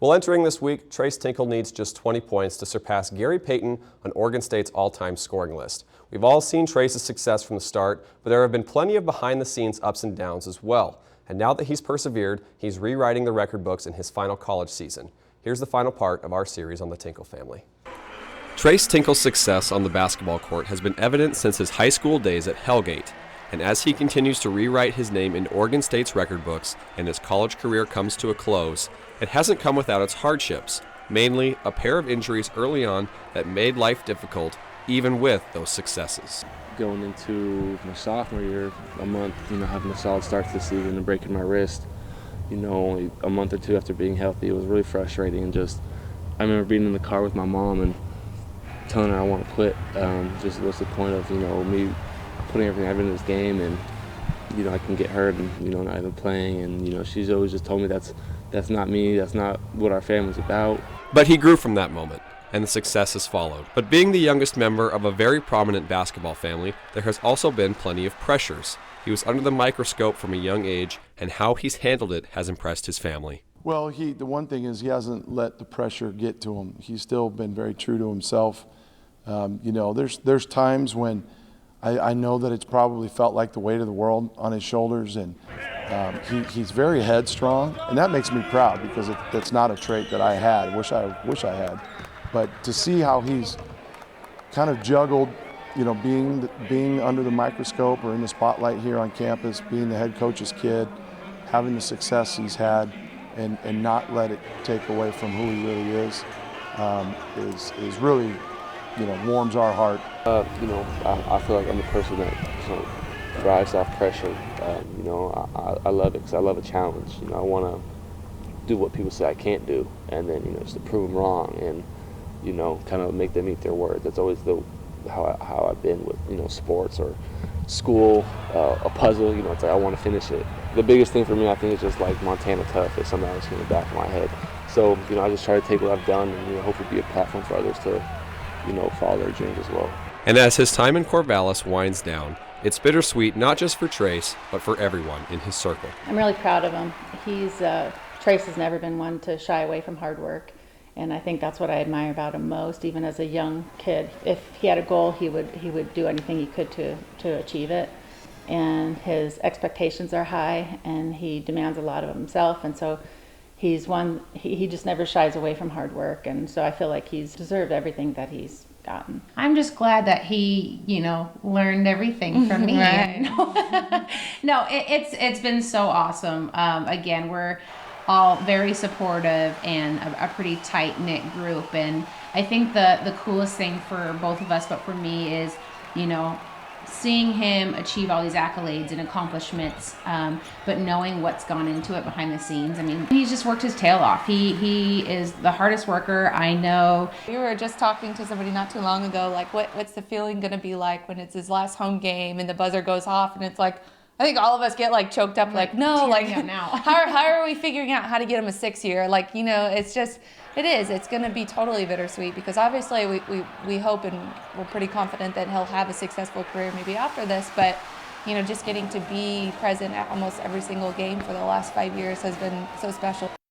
Well, entering this week, Tres Tinkle needs just 20 points to surpass Gary Payton on Oregon State's all-time scoring list. We've all seen Trace's success from the start, but there have been plenty of behind-the-scenes ups and downs as well. And now that he's persevered, he's rewriting the record books in his final college season. Here's the final part of our series on the Tinkle family. Tres Tinkle's success on the basketball court has been evident since his high school days at Hellgate. And as he continues to rewrite his name in Oregon State's record books and his college career comes to a close, it hasn't come without its hardships, mainly a pair of injuries early on that made life difficult, even with those successes. Going into my sophomore year, a month, having a solid start to the season and breaking my wrist, only a month or two after being healthy, it was really frustrating. And I remember being in the car with my mom and telling her I want to quit. Just what's the point of, me putting everything I have into this game and, I can get hurt and, not even playing. And, she's always just told me that's not me, that's not what our family's about. But he grew from that moment, and the success has followed. But being the youngest member of a very prominent basketball family, there has also been plenty of pressures. He was under the microscope from a young age, and how he's handled it has impressed his family. Well, the one thing is he hasn't let the pressure get to him. He's still been very true to himself. There's times when I know that it's probably felt like the weight of the world on his shoulders, and he's very headstrong, and that makes me proud because that's not a trait that I had. Wish I had. But to see how he's kind of juggled, being under the microscope or in the spotlight here on campus, being the head coach's kid, having the success he's had, and not let it take away from who he really is really, warms our heart. I feel like I'm the person that thrives off pressure. I love it because I love a challenge. I want to do what people say I can't do, and then just to prove them wrong, and kind of make them eat their words. That's always how I've been with sports or school, a puzzle. It's like I want to finish it. The biggest thing for me, I think, is just like Montana tough. Is something that's in the back of my head. So I just try to take what I've done and hopefully be a platform for others to follow their dreams as well. And as his time in Corvallis winds down, it's bittersweet not just for Trace, but for everyone in his circle. I'm really proud of him. Trace has never been one to shy away from hard work, and I think that's what I admire about him most. Even as a young kid, if he had a goal, he would do anything he could to achieve it. And his expectations are high, and he demands a lot of himself, and so he's one. He just never shies away from hard work, and so I feel like he's deserved everything that he's gotten. I'm just glad that he, learned everything from me. Right. No, it's been so awesome. Again, we're all very supportive and a pretty tight-knit group, and I think the coolest thing for both of us, but for me, is seeing him achieve all these accolades and accomplishments, but knowing what's gone into it behind the scenes. I mean, he's just worked his tail off. He is the hardest worker I know. We were just talking to somebody not too long ago, like what's the feeling going to be like when it's his last home game and the buzzer goes off, and it's like, I think all of us get choked up, no, now. how are we figuring out how to get him a 6 year? It's going to be totally bittersweet because obviously we hope and we're pretty confident that he'll have a successful career maybe after this, but just getting to be present at almost every single game for the last 5 years has been so special.